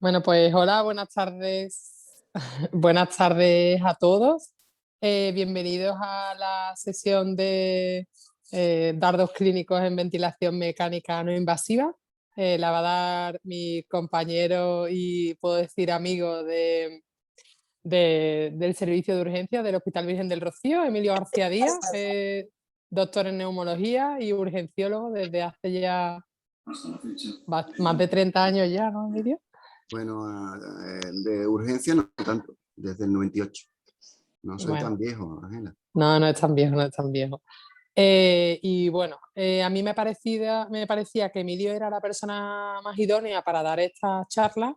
Bueno, pues hola, buenas tardes. Buenas tardes a todos. Bienvenidos a la sesión de dardos clínicos en ventilación mecánica no invasiva. La va a dar mi compañero y puedo decir amigo del servicio de urgencia del Hospital Virgen del Rocío, Emilio García Díaz, doctor en neumología y urgenciólogo desde hace ya más de 30 años ya, ¿no, Emilio? Bueno, de urgencia no tanto, desde el 98. No soy Bueno, tan viejo, Ángela. no es tan viejo, no es tan viejo. Y bueno, a mí me parecía que Emilio era la persona más idónea para dar esta charla,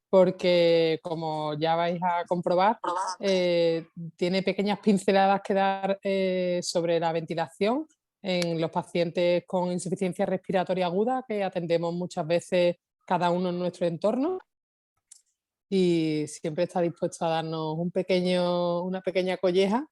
porque como ya vais a comprobar, tiene pequeñas pinceladas que dar sobre la ventilación en los pacientes con insuficiencia respiratoria aguda que atendemos muchas veces cada uno en nuestro entorno. Y siempre está dispuesto a darnos una pequeña colleja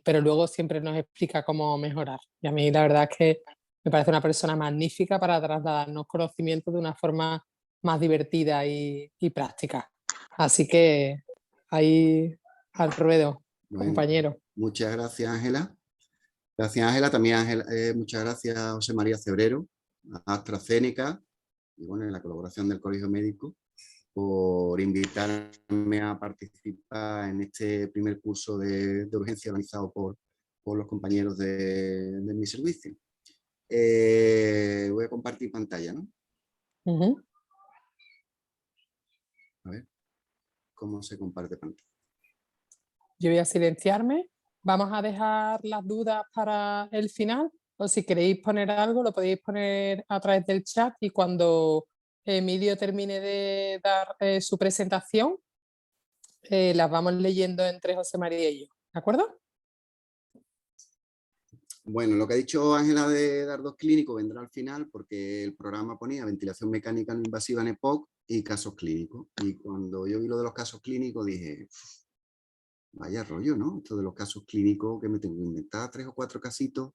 pero luego siempre nos explica cómo mejorar. Y a mí la verdad es que me parece una persona magnífica para trasladarnos conocimiento de una forma más divertida y práctica. Así que ahí al ruedo, Bueno, compañero. muchas gracias, Ángela. Gracias, Ángela. También, Ángela, muchas gracias a José María Cebrero, a AstraZeneca y bueno, en la colaboración del Colegio Médico por invitarme a participar en este primer curso de urgencia organizado por los compañeros de mi servicio. Voy a compartir pantalla, ¿no? Ujú. A ver, ¿cómo se comparte pantalla? Yo voy a silenciarme. Vamos a dejar las dudas para el final, o si queréis poner algo, lo podéis poner a través del chat y cuando Emilio termine de dar su presentación, las vamos leyendo entre José María y yo. ¿De acuerdo? Bueno, lo que ha dicho Ángela de dardos clínicos vendrá al final porque el programa ponía ventilación mecánica no invasiva en EPOC y casos clínicos. Y cuando yo vi lo de los casos clínicos dije, vaya rollo, ¿no? Esto de los casos clínicos que me tengo que inventar 3 o 4 casitos.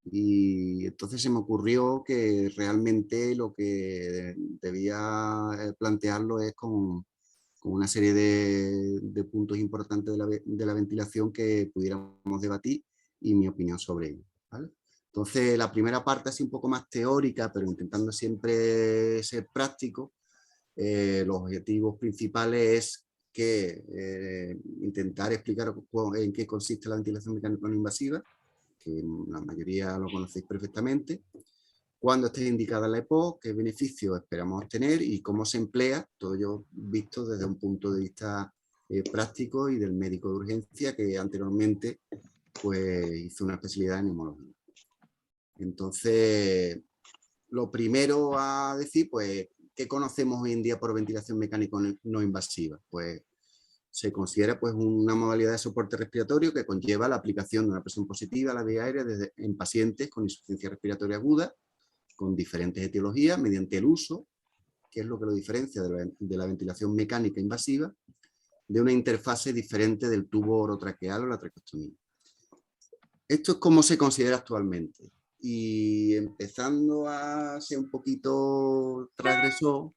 Y entonces se me ocurrió que realmente lo que debía plantearlo es con una serie de puntos importantes de la ventilación que pudiéramos debatir y mi opinión sobre ello, ¿vale? Entonces, la primera parte es un poco más teórica, pero intentando siempre ser práctico. Los objetivos principales es que intentar explicar en qué consiste la ventilación mecánica no invasiva, que la mayoría lo conocéis perfectamente, cuándo esté indicada la EPOC, qué beneficios esperamos obtener y cómo se emplea, todo ello visto desde un punto de vista práctico y del médico de urgencia que anteriormente pues, hizo una especialidad en neumología. Entonces, lo primero a decir, pues, ¿qué conocemos hoy en día por ventilación mecánica no invasiva? Pues se considera pues, una modalidad de soporte respiratorio que conlleva la aplicación de una presión positiva a la vía aérea en pacientes con insuficiencia respiratoria aguda, con diferentes etiologías, mediante el uso, que es lo que lo diferencia de la ventilación mecánica invasiva, de una interfase diferente del tubo orotraqueal o la traqueostomía. Esto es como se considera actualmente. Y empezando a ser un poquito transgresor,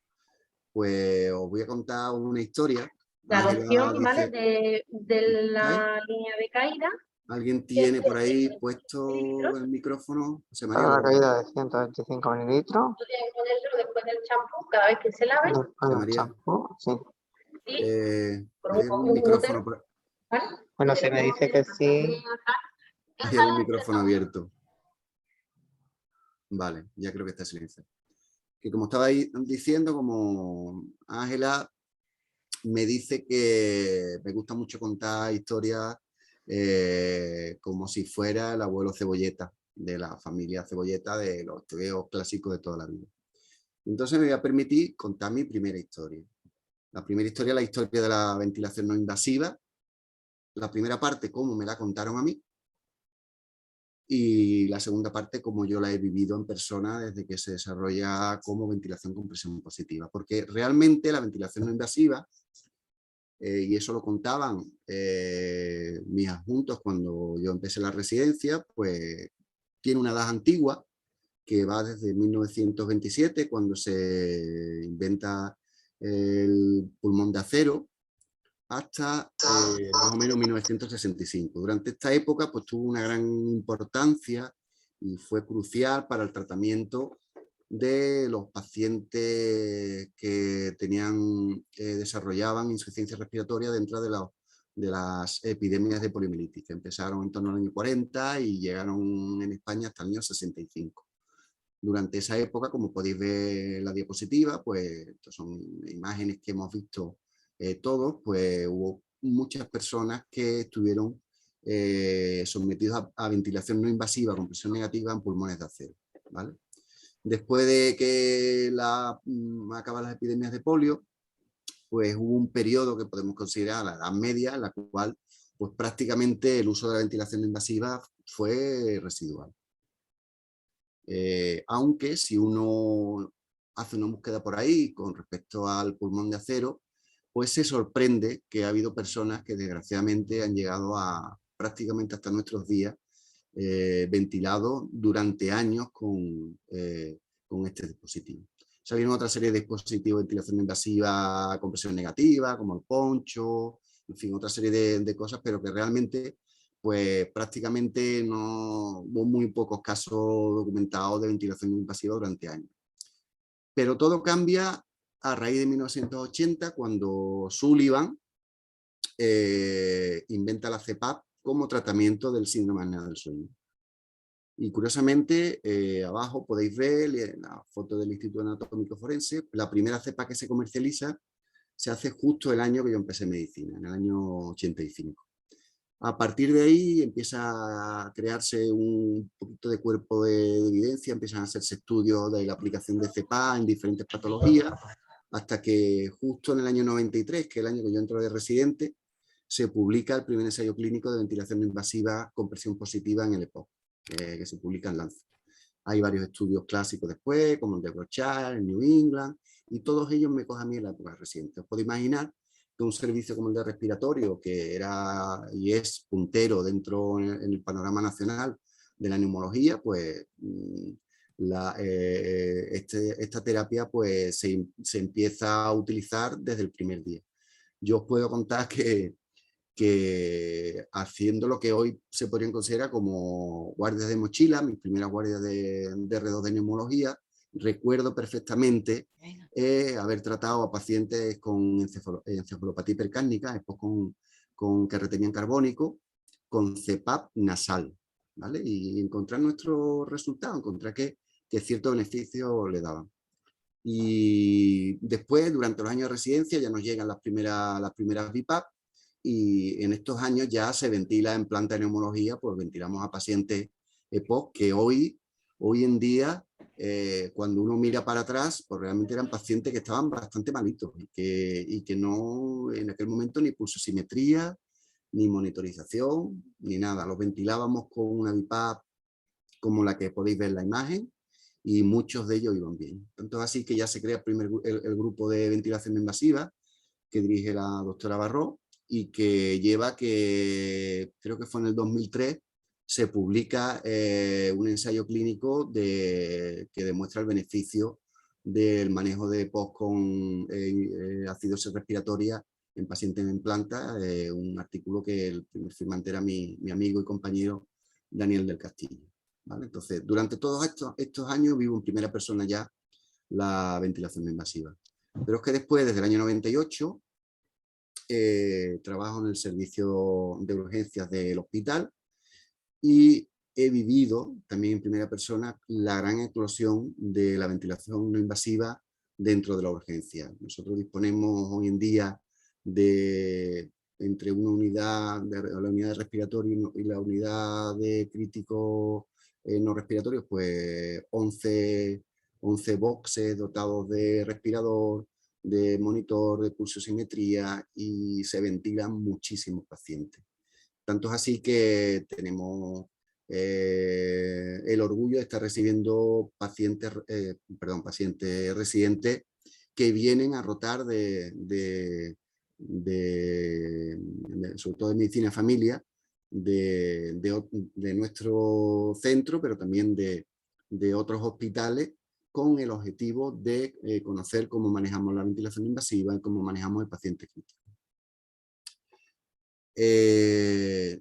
pues os voy a contar una historia. La Ángela adopción, ¿vale? dice, De ¿sabes? la línea de caída. ¿Alguien tiene por ahí puesto el micrófono? José María. Para la caída de 125 mililitros. Tú tienes que ponerlo después del champú, cada vez que se lave. Después José del María. champú, sí. Y ¿Hay algún micrófono ¿vale? Bueno, se me dice que sí. ¿Hay algún micrófono abierto? Vale, ya creo que está silenciado. Que como estaba ahí diciendo, como Ángela me dice que me gusta mucho contar historias como si fuera el abuelo Cebolleta, de la familia Cebolleta, de los tebeos clásicos de toda la vida. Entonces me voy a permitir contar mi primera historia. La primera historia es la historia de la ventilación no invasiva. La primera parte, cómo me la contaron a mí. Y la segunda parte, como yo la he vivido en persona desde que se desarrolla como ventilación con presión positiva. Porque realmente la ventilación no invasiva, y eso lo contaban mis adjuntos cuando yo empecé la residencia, pues tiene una edad antigua, que va desde 1927, cuando se inventa el pulmón de acero, hasta más o menos 1965. Durante esta época pues, tuvo una gran importancia y fue crucial para el tratamiento de los pacientes que desarrollaban insuficiencia respiratoria dentro de las epidemias de poliomielitis, que empezaron en torno al año 40 y llegaron en España hasta el año 65. Durante esa época, como podéis ver en la diapositiva, pues estas son imágenes que hemos visto todos, pues hubo muchas personas que estuvieron sometidos a ventilación no invasiva con presión negativa en pulmones de acero, ¿vale? Después de que acaban las epidemias de polio, pues hubo un periodo que podemos considerar la Edad Media, en la cual pues, prácticamente el uso de la ventilación no invasiva fue residual. Aunque si uno hace una búsqueda por ahí con respecto al pulmón de acero, pues se sorprende que ha habido personas que desgraciadamente han llegado a prácticamente hasta nuestros días ventilado durante años con este dispositivo. Se ha habido otra serie de dispositivos de ventilación invasiva con presión negativa, como el poncho, en fin, otra serie de cosas, pero que realmente pues prácticamente no hubo muy pocos casos documentados de ventilación invasiva durante años. Pero todo cambia a raíz de 1980, cuando Sullivan inventa la CPAP como tratamiento del síndrome de apnea del sueño. Y curiosamente, abajo podéis ver la foto del Instituto Anatómico Forense. La primera cepa que se comercializa se hace justo el año que yo empecé medicina, en el año 85. A partir de ahí empieza a crearse un poquito de cuerpo de evidencia, empiezan a hacerse estudios de la aplicación de CEPA en diferentes patologías, hasta que justo en el año 93, que es el año que yo entro de residente, se publica el primer ensayo clínico de ventilación no invasiva con presión positiva en el EPOC, que se publica en Lancet. Hay varios estudios clásicos después, como el de Brochard, en New England, y todos ellos me cogen a mí en la época reciente. Os podéis imaginar que un servicio como el de respiratorio, que era y es puntero dentro en el panorama nacional de la neumología, pues esta terapia pues, se empieza a utilizar desde el primer día. Yo os puedo contar que haciendo lo que hoy se podrían considerar como guardias de mochila, mis primeras guardias de R2 de neumología, recuerdo perfectamente haber tratado a pacientes con encefalopatía hipercárnica, con que retenían carbónico, con CPAP nasal, ¿vale? Y encontrar nuestro resultado, encontrar que cierto beneficio le daban. Y después, durante los años de residencia, ya nos llegan las primeras BiPAP, y en estos años ya se ventila en planta de neumología, pues ventilamos a pacientes EPOC que hoy en día, cuando uno mira para atrás, pues realmente eran pacientes que estaban bastante malitos y que no, en aquel momento, ni pulsosimetría, ni monitorización, ni nada. Los ventilábamos con una BiPAP como la que podéis ver en la imagen, y muchos de ellos iban bien. Tanto así que ya se crea el grupo de ventilación invasiva que dirige la doctora Barró, y que lleva que, creo que fue en el 2003, se publica un ensayo clínico que demuestra el beneficio del manejo de POC con acidosis respiratoria en pacientes en planta, un artículo que el primer firmante era mi amigo y compañero Daniel del Castillo. ¿Vale? Entonces, durante todos estos años vivo en primera persona ya la ventilación invasiva. Pero es que después, desde el año 98, trabajo en el servicio de urgencias del hospital y he vivido también en primera persona la gran explosión de la ventilación no invasiva dentro de la urgencia. Nosotros disponemos hoy en día de entre una unidad, la unidad de respiratorio y la unidad de crítico no respiratorios, pues 11 boxes dotados de respirador, de monitor, de pulsosimetría, y se ventilan muchísimos pacientes. Tanto es así que tenemos el orgullo de estar recibiendo pacientes residentes que vienen a rotar sobre todo de medicina familia, de nuestro centro, pero también de de otros hospitales con el objetivo de conocer cómo manejamos la ventilación invasiva y cómo manejamos el paciente crítico.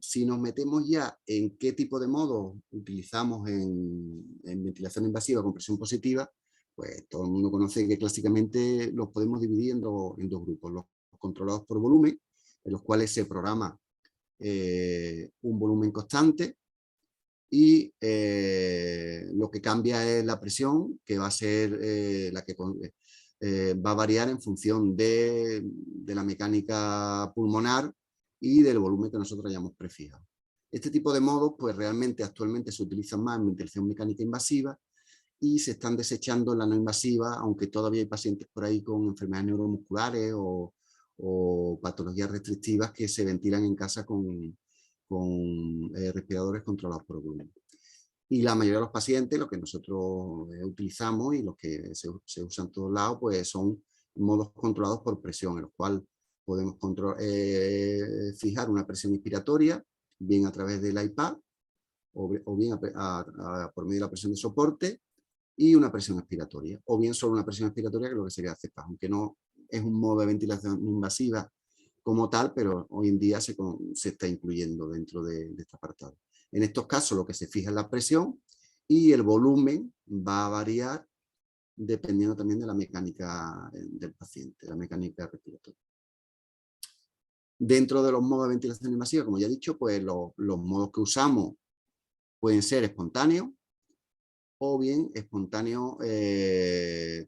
Si nos metemos ya en qué tipo de modos utilizamos en ventilación invasiva con presión positiva, pues todo el mundo conoce que clásicamente los podemos dividir en dos grupos. Los controlados por volumen, en los cuales se programa un volumen constante, y lo que cambia es la presión, que va a ser la que va a variar en función de la mecánica pulmonar y del volumen que nosotros hayamos prefijado. Este tipo de modos, pues realmente actualmente se utilizan más en ventilación mecánica invasiva y se están desechando en la no invasiva, aunque todavía hay pacientes por ahí con enfermedades neuromusculares o patologías restrictivas que se ventilan en casa con respiradores controlados por volumen. Y la mayoría de los pacientes, lo que nosotros utilizamos y los que se usan en todos lados, pues son modos controlados por presión, en los cuales podemos fijar una presión inspiratoria, bien a través del iPad, o bien por medio de la presión de soporte, y una presión expiratoria, o bien solo una presión expiratoria, que es lo que sería CEPAS, aunque no es un modo de ventilación invasiva como tal, pero hoy en día se está incluyendo dentro de este apartado. En estos casos lo que se fija es la presión y el volumen va a variar dependiendo también de la mecánica del paciente, la mecánica respiratoria. Dentro de los modos de ventilación invasiva, como ya he dicho, pues los modos que usamos pueden ser espontáneos o bien espontáneo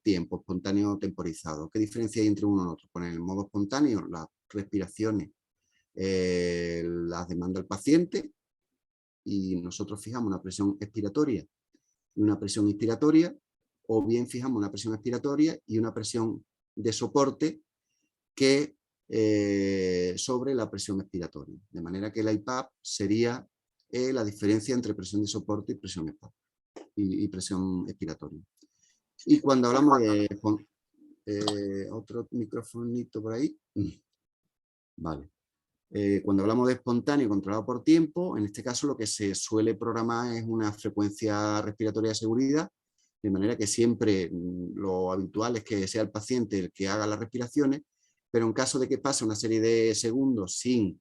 tiempo, espontáneo temporizado. ¿Qué diferencia hay entre uno y otro? Pues en el modo espontáneo, las respiraciones las demanda el paciente y nosotros fijamos una presión expiratoria y una presión inspiratoria, o bien fijamos una presión expiratoria y una presión de soporte que sobre la presión expiratoria. De manera que el IPAP sería la diferencia entre presión de soporte y presión expiratoria. Y cuando hablamos de otro microfonito por ahí, vale. Cuando hablamos de espontáneo controlado por tiempo, en este caso lo que se suele programar es una frecuencia respiratoria de seguridad, de manera que siempre lo habitual es que sea el paciente el que haga las respiraciones, pero en caso de que pase una serie de segundos sin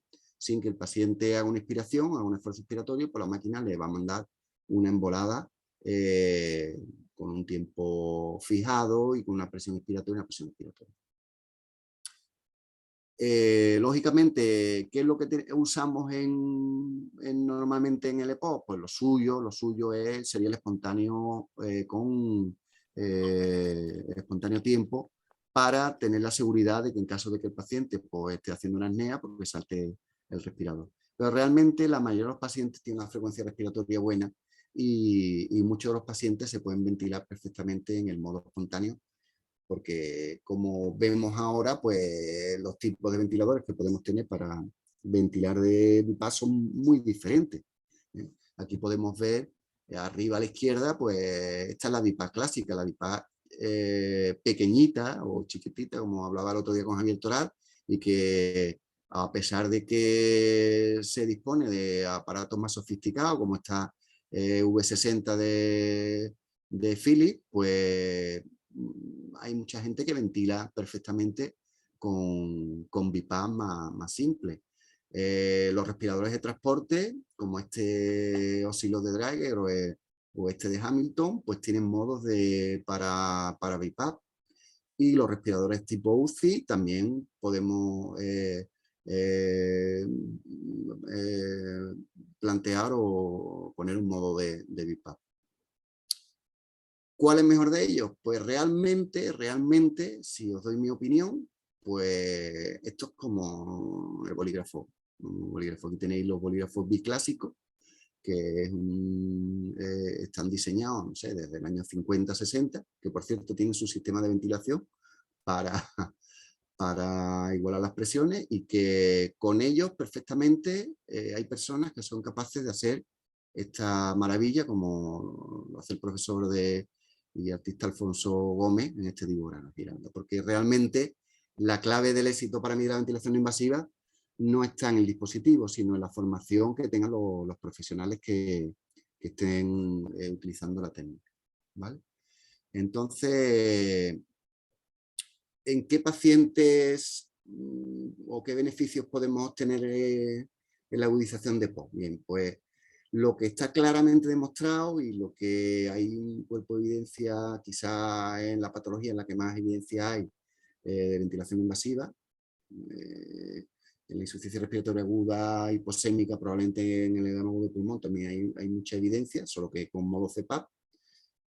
que el paciente haga una inspiración, haga un esfuerzo inspiratorio, pues la máquina le va a mandar una embolada con un tiempo fijado y con una presión inspiratoria y una presión expiratoria. Lógicamente, ¿qué es lo que usamos normalmente en el EPOC? Pues lo suyo sería el espontáneo con espontáneo tiempo, para tener la seguridad de que en caso de que el paciente pues, esté haciendo una apnea, pues salte el respirador. Pero realmente la mayoría de los pacientes tienen una frecuencia respiratoria buena y muchos de los pacientes se pueden ventilar perfectamente en el modo espontáneo, porque como vemos ahora, pues los tipos de ventiladores que podemos tener para ventilar de BiPAP son muy diferentes. Aquí podemos ver arriba a la izquierda, pues esta es la BiPAP clásica, la BiPAP pequeñita o chiquitita, como hablaba el otro día con Javier Toral, y que a pesar de que se dispone de aparatos más sofisticados, como esta V60 de Philips, pues hay mucha gente que ventila perfectamente con BiPAP más simple. Los respiradores de transporte, como este Oscillos de Draeger o este de Hamilton, pues tienen modos para BiPAP. Y los respiradores tipo UCI también podemos plantear o poner un modo de BiPAP. ¿Cuál es mejor de ellos? Pues realmente, si os doy mi opinión, pues esto es como el bolígrafo. Un bolígrafo. Aquí tenéis los bolígrafos biclásicos, que están diseñados, no sé, desde el año 50-60, que por cierto tienen su sistema de ventilación para igualar las presiones, y que con ellos perfectamente hay personas que son capaces de hacer esta maravilla, como lo hace el profesor y artista Alfonso Gómez en este dibujo, porque realmente la clave del éxito para mí de la ventilación no invasiva no está en el dispositivo, sino en la formación que tengan los profesionales que estén utilizando la técnica. ¿vale? Entonces, ¿en qué pacientes o qué beneficios podemos obtener en la agudización de EPOC? Bien, pues lo que está claramente demostrado y lo que hay un cuerpo de evidencia, quizá en la patología en la que más evidencia hay de ventilación invasiva, en la insuficiencia respiratoria aguda hiposémica, probablemente en el edema agudo de pulmón también hay mucha evidencia, solo que con modo CPAP,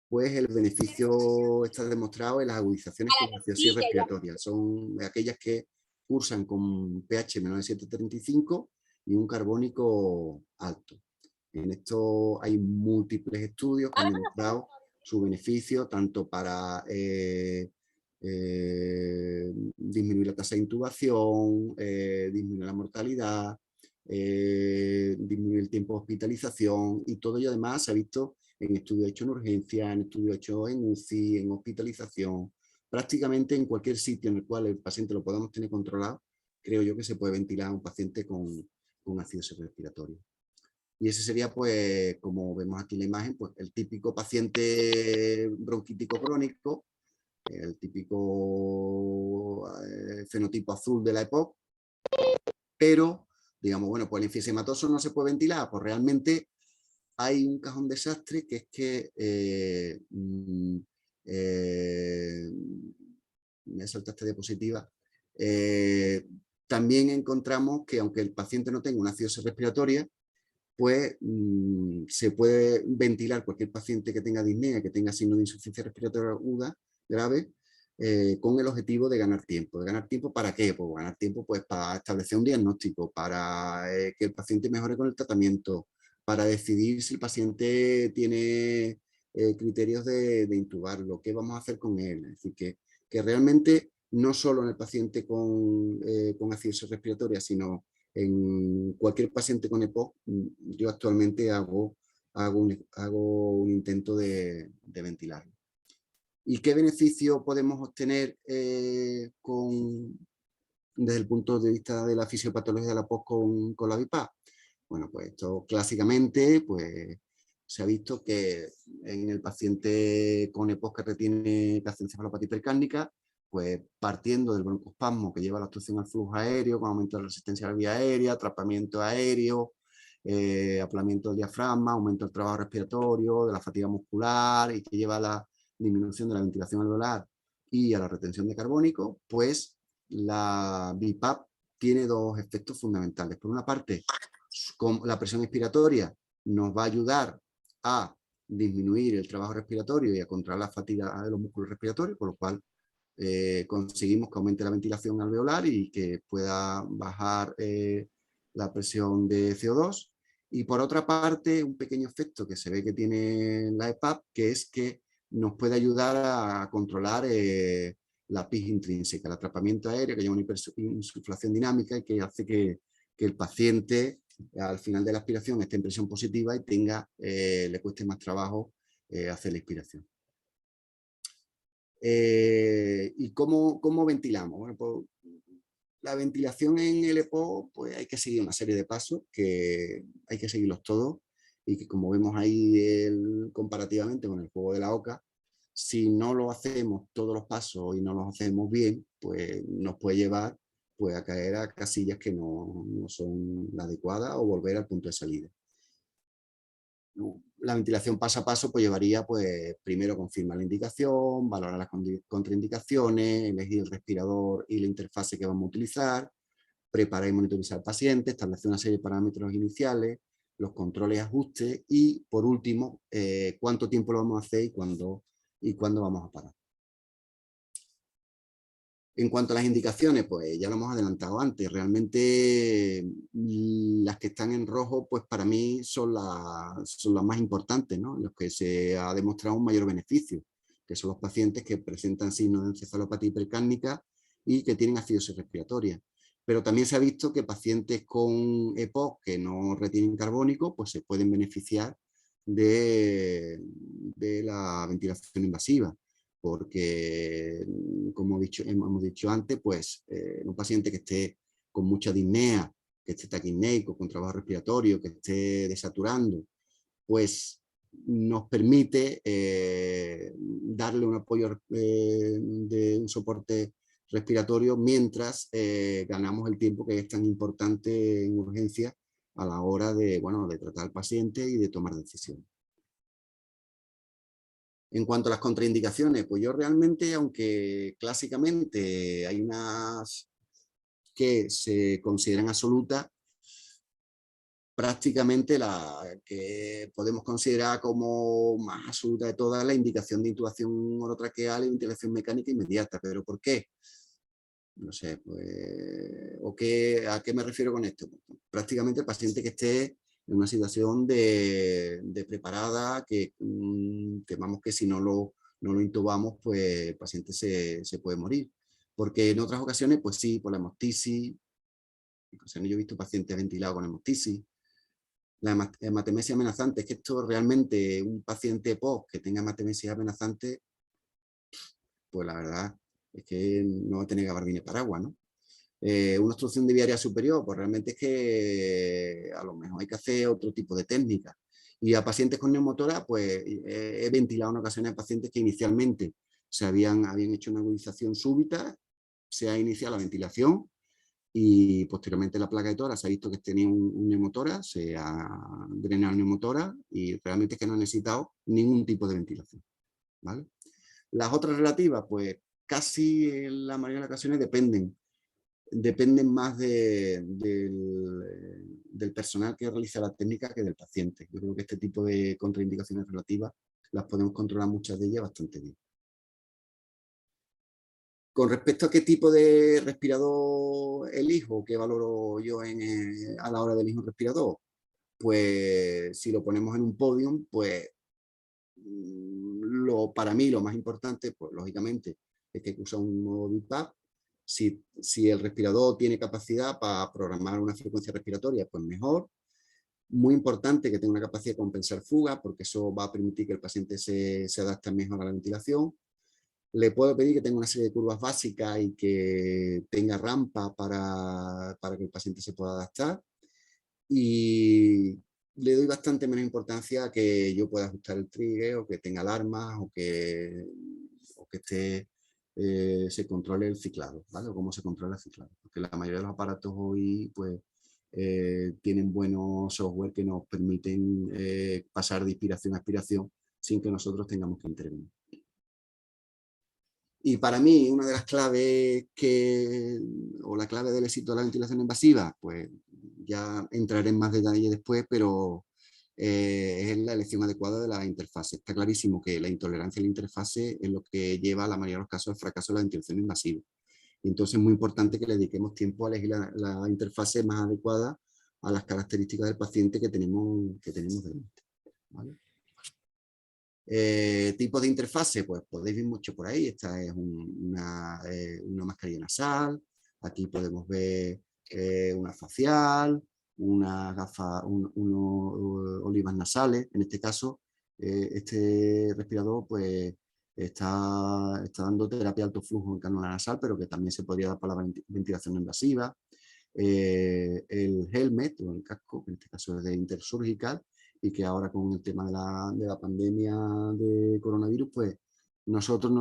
pues el beneficio está demostrado en las agudizaciones con acidosis respiratoria. Son aquellas que cursan con pH menor de 7,35 y un carbónico alto. En esto hay múltiples estudios que han demostrado su beneficio tanto para disminuir la tasa de intubación, disminuir la mortalidad, disminuir el tiempo de hospitalización, y todo ello además se ha visto en estudios hechos en urgencia, en estudios hechos en UCI, en hospitalización, prácticamente en cualquier sitio en el cual el paciente lo podamos tener controlado, creo yo que se puede ventilar a un paciente con acidosis respiratoria. Y ese sería, pues, como vemos aquí en la imagen, pues el típico paciente bronquítico crónico, el típico fenotipo azul de la EPOC, pero, digamos, bueno, pues el enfisematoso no se puede ventilar, pues realmente hay un cajón desastre que es que me salta esta diapositiva. También encontramos que aunque el paciente no tenga una acidosis respiratoria, pues se puede ventilar cualquier paciente que tenga disnea, que tenga signo de insuficiencia respiratoria aguda grave, con el objetivo de ganar tiempo. ¿De ganar tiempo para qué? Pues ganar tiempo pues, para establecer un diagnóstico, para que el paciente mejore con el tratamiento, para decidir si el paciente tiene criterios de intubarlo, qué vamos a hacer con él. Es decir, que realmente no solo en el paciente con acidosis respiratoria, sino en cualquier paciente con EPOC, yo actualmente hago un intento de ventilarlo. ¿Y qué beneficio podemos obtener desde el punto de vista de la fisiopatología de la EPOC con la BiPAP? Bueno, pues esto clásicamente pues, se ha visto que en el paciente con EPOC que retiene encefalopatía hipercárnica, pues partiendo del broncoespasmo que lleva a la obstrucción al flujo aéreo, con aumento de la resistencia a la vía aérea, atrapamiento aéreo, aplamiento del diafragma, aumento del trabajo respiratorio, de la fatiga muscular y que lleva a la disminución de la ventilación alveolar y a la retención de carbónico, pues la BiPAP tiene dos efectos fundamentales. Por una parte, con la presión expiratoria nos va a ayudar a disminuir el trabajo respiratorio y a controlar la fatiga de los músculos respiratorios, por lo cual conseguimos que aumente la ventilación alveolar y que pueda bajar la presión de CO2. Y por otra parte, un pequeño efecto que se ve que tiene la EPAP, que es que nos puede ayudar a controlar la PIG intrínseca, el atrapamiento aéreo, que lleva una insuflación dinámica y que hace que el paciente al final de la aspiración esté en presión positiva y le cueste más trabajo hacer la inspiración. ¿Y cómo ventilamos? Bueno, pues, la ventilación en el EPOC, pues hay que seguir una serie de pasos que hay que seguirlos todos y que, como vemos ahí comparativamente con el juego de la oca, si no lo hacemos todos los pasos y no los hacemos bien, pues nos puede llevar pues, a caer a casillas que no son las adecuadas o volver al punto de salida. La ventilación paso a paso pues llevaría, pues, primero confirmar la indicación, valorar las contraindicaciones, elegir el respirador y la interfase que vamos a utilizar, preparar y monitorizar al paciente, establecer una serie de parámetros iniciales, los controles y ajustes y, por último, cuánto tiempo lo vamos a hacer y cuándo vamos a parar. En cuanto a las indicaciones, pues ya lo hemos adelantado antes. Realmente las que están en rojo, pues para mí son las más importantes, ¿no? Los que se ha demostrado un mayor beneficio, que son los pacientes que presentan signos de encefalopatía hipercárnica y que tienen acidosis respiratoria. Pero también se ha visto que pacientes con EPOC que no retienen carbónico, pues se pueden beneficiar de la ventilación invasiva. Porque, como hemos dicho antes, pues un paciente que esté con mucha disnea, que esté taquipneico, con trabajo respiratorio, que esté desaturando, pues nos permite darle un apoyo de un soporte respiratorio mientras ganamos el tiempo que es tan importante en urgencia a la hora de, bueno, de tratar al paciente y de tomar decisiones. En cuanto a las contraindicaciones, pues yo realmente, aunque clásicamente hay unas que se consideran absolutas, prácticamente la que podemos considerar como más absoluta de todas, la indicación de intubación orotraqueal y ventilación mecánica inmediata. ¿Pero por qué? No sé, pues, ¿a qué me refiero con esto? Prácticamente el paciente que esté en una situación de preparada, que temamos que si no lo intubamos, pues el paciente se puede morir. Porque en otras ocasiones, pues sí, por la hemoptisis, yo he visto pacientes ventilados con hemoptisis. La hematemesia amenazante, es que esto realmente, un paciente POC que tenga hematemesia amenazante, pues la verdad es que no va a tener gabardina paraguas, ¿no? Una obstrucción de viaria superior, pues realmente es que a lo mejor hay que hacer otro tipo de técnica. Y a pacientes con neumotórax, pues he ventilado en ocasiones a pacientes que inicialmente habían hecho una agudización súbita, se ha iniciado la ventilación y posteriormente la placa de tórax se ha visto que tenía un neumotórax, se ha drenado el neumotórax y realmente es que no ha necesitado ningún tipo de ventilación, ¿vale? Las otras relativas, pues casi en la mayoría de las ocasiones dependen más del personal que realiza la técnica que del paciente. Yo creo que este tipo de contraindicaciones relativas las podemos controlar muchas de ellas bastante bien. Con respecto a qué tipo de respirador elijo, qué valoro yo a la hora de elegir un respirador, pues si lo ponemos en un podium, pues para mí lo más importante, pues lógicamente, es que usa un modo BiPAP. Si el respirador tiene capacidad para programar una frecuencia respiratoria, pues mejor. Muy importante que tenga una capacidad de compensar fuga, porque eso va a permitir que el paciente se adapte mejor a la ventilación. Le puedo pedir que tenga una serie de curvas básicas y que tenga rampa para que el paciente se pueda adaptar. Y le doy bastante menos importancia a que yo pueda ajustar el trigger o que tenga alarmas o que se controle el ciclado, ¿vale? O cómo se controla el ciclado. Porque la mayoría de los aparatos hoy pues, tienen buenos software que nos permiten pasar de inspiración a expiración sin que nosotros tengamos que intervenir. Y para mí, una de las claves o la clave del éxito de la ventilación invasiva, pues ya entraré en más detalle después, pero es la elección adecuada de la interfase. Está clarísimo que la intolerancia a la interfase es lo que lleva a la mayoría de los casos al fracaso de la ventilación invasiva. Y entonces es muy importante que le dediquemos tiempo a elegir la interfase más adecuada a las características del paciente que tenemos delante, ¿vale? Tipos de interfase, pues podéis ver mucho por ahí. Esta es una mascarilla nasal. Aquí podemos ver una facial, una gafa, unos olivas nasales. En este caso, este respirador pues está dando terapia de alto flujo en cánula nasal, pero que también se podría dar para la ventilación invasiva. El helmet o el casco, que en este caso es de intersurgical, y que ahora con el tema de la pandemia de coronavirus, pues nosotros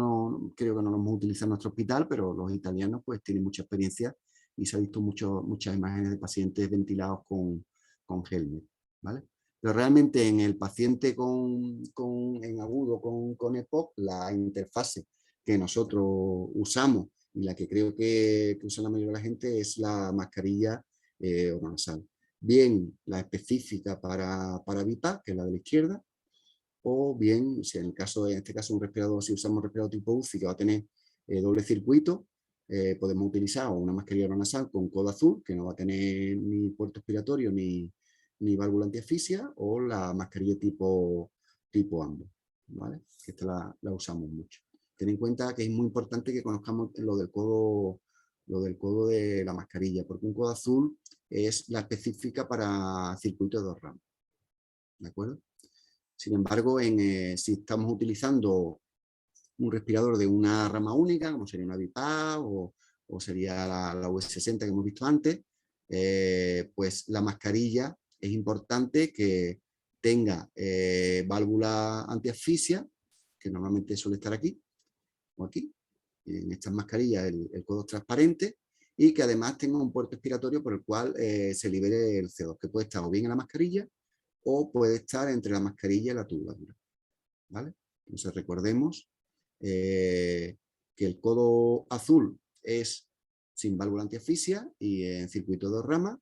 creo que no lo hemos utilizado en nuestro hospital, pero los italianos pues tienen mucha experiencia y se ha visto muchas imágenes de pacientes ventilados con helmet, ¿vale? Pero realmente en el paciente en agudo con EPOC, la interfase que nosotros usamos y la que creo que usa la mayoría de la gente es la mascarilla oronasal. Bien la específica para BiPAP, que es la de la izquierda, o bien, si en este caso un respirador, si usamos un respirador tipo UCI que va a tener doble circuito, podemos utilizar una mascarilla oronasal con codo azul, que no va a tener ni puerto expiratorio ni válvula antiasfixia, o la mascarilla tipo AMBO, ¿vale? Que esta la usamos mucho. Ten en cuenta que es muy importante que conozcamos lo del codo de la mascarilla, porque un codo azul es la específica para circuito de 2 ramas, ¿de acuerdo? Sin embargo, si estamos utilizando un respirador de una rama única, como sería una BiPAP o sería la US60 que hemos visto antes, pues la mascarilla es importante que tenga válvula antiasfixia, que normalmente suele estar aquí, o aquí, en estas mascarillas el codo es transparente, y que además tenga un puerto expiratorio por el cual se libere el CO2, que puede estar o bien en la mascarilla o puede estar entre la mascarilla y la tubuladura, ¿vale? Entonces recordemos que el codo azul es sin válvula antiasfixia y en circuito de 2 ramas,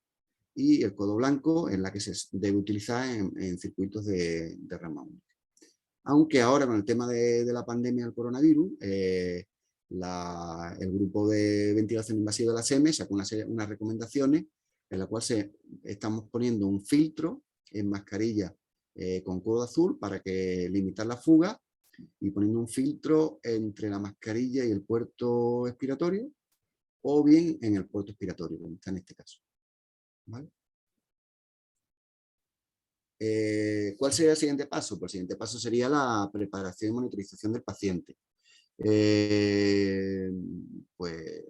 y el codo blanco es la que se debe utilizar en circuitos de rama única. Aunque ahora con el tema de la pandemia del coronavirus, el grupo de ventilación invasiva de la SEME sacó unas recomendaciones en las cuales estamos poniendo un filtro en mascarilla con codo azul para limitar la fuga, y poniendo un filtro entre la mascarilla y el puerto expiratorio, o bien en el puerto expiratorio, como está en este caso. ¿Vale? ¿Cuál sería el siguiente paso? Pues el siguiente paso sería la preparación y monitorización del paciente. Pues,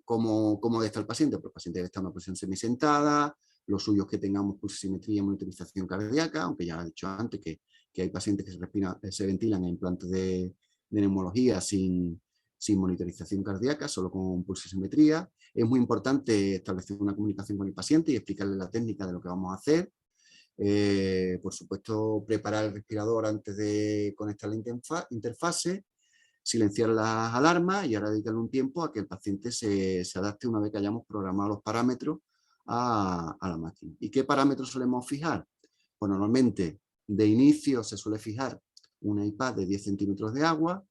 ¿cómo debe estar el paciente? Pues el paciente debe estar en una posición semisentada, los suyos que tengamos pulsimetría y monitorización cardíaca, aunque ya he dicho antes que hay pacientes que se ventilan en implantes de neumología sin monitorización cardíaca, solo con pulsimetría. Es muy importante establecer una comunicación con el paciente y explicarle la técnica de lo que vamos a hacer. Por supuesto, preparar el respirador antes de conectar la interfase, silenciar las alarmas y ahora dedicarle un tiempo a que el paciente se adapte una vez que hayamos programado los parámetros a la máquina. ¿Y qué parámetros solemos fijar? Pues normalmente de inicio se suele fijar una IPAD de 10 centímetros de agua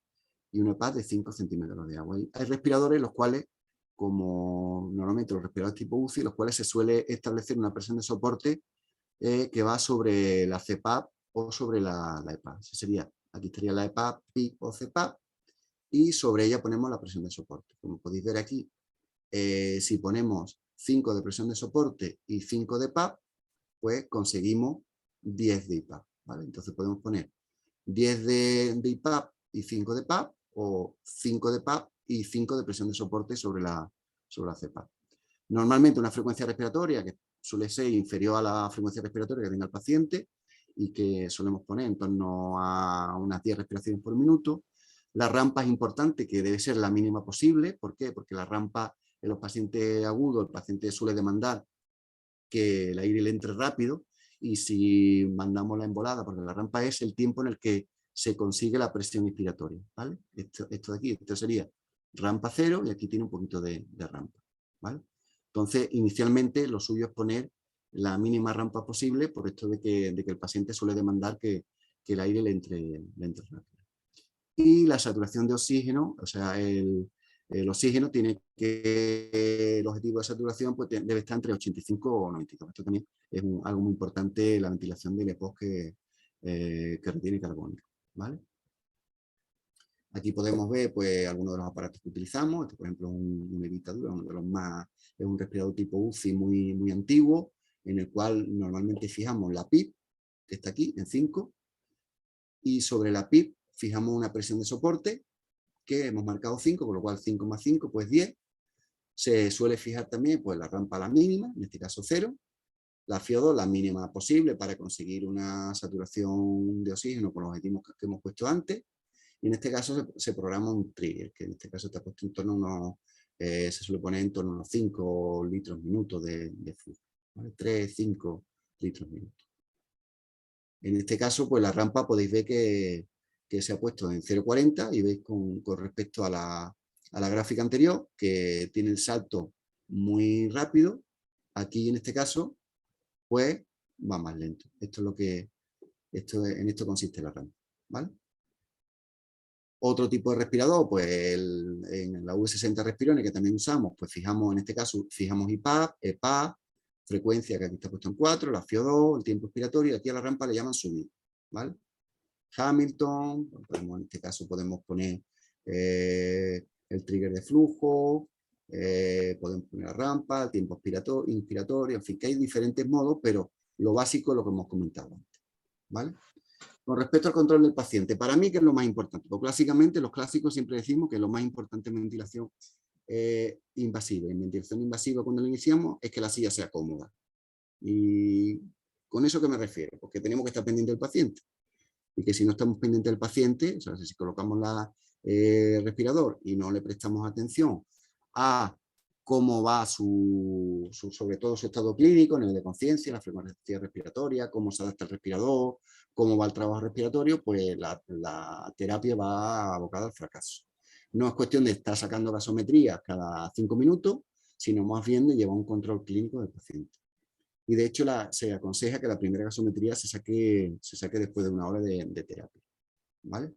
y una IPAD de 5 centímetros de agua. Hay respiradores los cuales, como normalmente los respiradores tipo UCI, los cuales se suele establecer una presión de soporte que va sobre la CPAP o sobre la EPAP. Aquí estaría la EPAP, PIP o CPAP, y sobre ella ponemos la presión de soporte. Como podéis ver aquí, si ponemos 5 de presión de soporte y 5 de PAP, pues conseguimos 10 de IPAP, ¿vale? Entonces podemos poner 10 de IPAP y 5 de PAP, o 5 de PAP y 5 de presión de soporte sobre la CPAP. Normalmente una frecuencia respiratoria que suele ser inferior a la frecuencia respiratoria que tenga el paciente, y que solemos poner en torno a unas 10 respiraciones por minuto. La rampa es importante, que debe ser la mínima posible. ¿Por qué? Porque la rampa en los pacientes agudos, el paciente suele demandar que el aire le entre rápido, y si mandamos la embolada, porque la rampa es el tiempo en el que se consigue la presión inspiratoria, ¿vale? Esto de aquí, esto sería rampa 0, y aquí tiene un poquito de rampa, ¿vale? Entonces, inicialmente lo suyo es poner la mínima rampa posible, por esto de que el paciente suele demandar que el aire le entre rápido. Y la saturación de oxígeno, o sea, el oxígeno tiene que, el objetivo de saturación pues, debe estar entre 85 o 92. Esto también es algo muy importante, la ventilación del EPOC que retiene carbónico, ¿vale? Aquí podemos ver pues, algunos de los aparatos que utilizamos. Este, por ejemplo, es un evitadura, uno de los más, es un respirador tipo UCI muy antiguo, en el cual normalmente fijamos la PIP, que está aquí, en 5, y sobre la PIP fijamos una presión de soporte, que hemos marcado 5, con lo cual 5 más 5, pues 10. Se suele fijar también pues, la rampa a la mínima, en este caso 0, la FiO2 la mínima posible para conseguir una saturación de oxígeno con los objetivos que hemos puesto antes. Y en este caso se programa un trigger, que en este caso está puesto en torno a unos, se suele poner en torno a unos 5 litros minutos de flujo, ¿vale? 3, 5 litros minutos. En este caso, pues la rampa podéis ver que se ha puesto en 0,40, y veis con respecto a la gráfica anterior que tiene el salto muy rápido. Aquí en este caso, pues va más lento. Esto es lo que, en esto consiste la rampa, ¿vale? Otro tipo de respirador, pues en la V60 Respirone, que también usamos, pues fijamos, en este caso, fijamos IPAP, EPAP, frecuencia, que aquí está puesto en 4, la FiO2, el tiempo expiratorio, y aquí a la rampa le llaman subir, ¿vale? Hamilton, en este caso podemos poner el trigger de flujo, podemos poner la rampa, el tiempo inspiratorio, en fin, que hay diferentes modos, pero lo básico es lo que hemos comentado antes, ¿vale? Con respecto al control del paciente, para mí, ¿qué es lo más importante? Pues clásicamente, los clásicos siempre decimos que lo más importante en ventilación invasiva. En ventilación invasiva, cuando lo iniciamos, es que la silla sea cómoda. Y ¿Con eso qué me refiero? Porque tenemos que estar pendientes del paciente. Y que si no estamos pendientes del paciente, o sea, si colocamos el respirador y no le prestamos atención a cómo va sobre todo su estado clínico, nivel de conciencia, la frecuencia respiratoria, cómo se adapta el respirador, cómo va el trabajo respiratorio, pues la terapia va abocada al fracaso. No es cuestión de estar sacando gasometrías cada 5 minutos, sino más bien de llevar un control clínico del paciente. Y de hecho se aconseja que la primera gasometría se saque después de 1 hora de terapia. ¿Vale?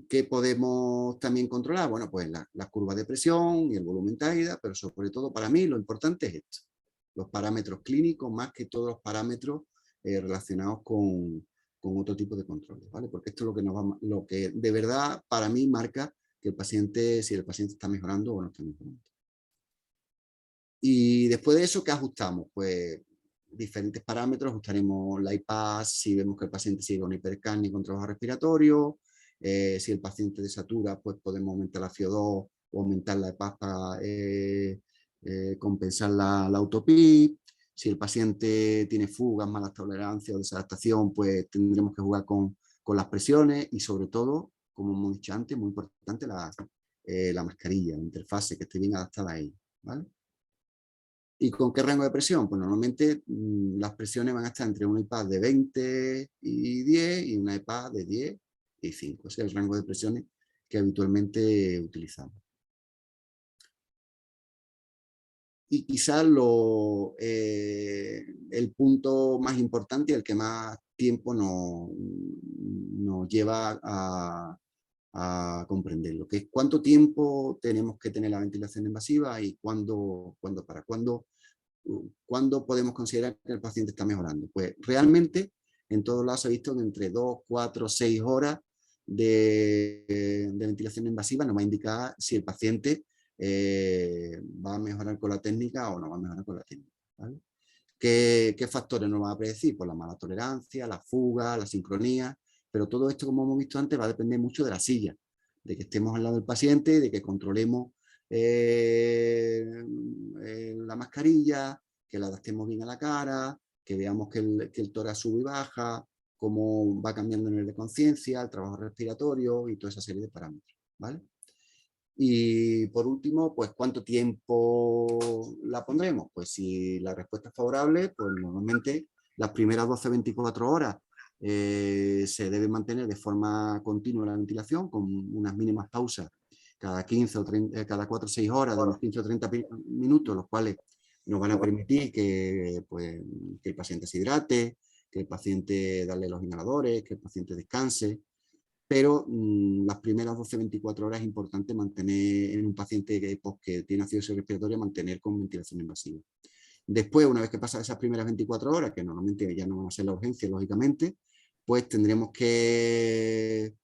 ¿Qué podemos también controlar? Bueno, pues la curva de presión y el volumen TAIDA, pero sobre todo para mí lo importante es esto, los parámetros clínicos más que todos los parámetros relacionados con otro tipo de controles, ¿vale? Porque esto es lo que de verdad para mí marca que si el paciente está mejorando o no está mejorando. Y después de eso, ¿qué ajustamos? Pues diferentes parámetros, ajustaremos la IPAS si vemos que el paciente sigue con hipercapnia y con trabajo respiratorio. Si el paciente desatura, pues podemos aumentar la FiO2 o aumentar la IPAS para compensar la autopip. Si el paciente tiene fugas, malas tolerancias o desadaptación, pues tendremos que jugar con las presiones y sobre todo, como hemos dicho antes, muy importante la mascarilla, la interfase, que esté bien adaptada a ella, ¿vale? ¿Y con qué rango de presión? Pues normalmente las presiones van a estar entre una IPAS de 20 y 10 y una IPAS de 10 y 5. Ese es el rango de presiones que habitualmente utilizamos. Y quizás el punto más importante y el que más tiempo nos lleva a comprenderlo, que es cuánto tiempo tenemos que tener la ventilación invasiva y cuándo podemos considerar que el paciente está mejorando. Pues realmente en todos lados se ha visto que entre 2, 4, 6 horas de ventilación invasiva nos va a indicar si el paciente va a mejorar con la técnica o no va a mejorar con la técnica, ¿vale? ¿Qué factores nos va a predecir? Pues la mala tolerancia, la fuga, la sincronía, pero todo esto, como hemos visto antes, va a depender mucho de la silla, de que estemos al lado del paciente, de que controlemos la mascarilla, que la adaptemos bien a la cara, que veamos que el tórax sube y baja, cómo va cambiando el nivel de conciencia, el trabajo respiratorio y toda esa serie de parámetros, ¿vale? Y por último, pues ¿cuánto tiempo la pondremos? Pues si la respuesta es favorable, pues normalmente las primeras 12-24 horas se debe mantener de forma continua la ventilación con unas mínimas pausas cada 15 o 30, cada 4 o 6 horas de unos 15 o 30 minutos, los cuales nos van a permitir que el paciente se hidrate, que el paciente darle los inhaladores, que el paciente descanse. Pero las primeras 12-24 horas es importante mantener en un paciente que tiene acidosis respiratoria, mantener con ventilación invasiva. Después, una vez que pasan esas primeras 24 horas, que normalmente ya no van a ser la urgencia, lógicamente, pues tendremos que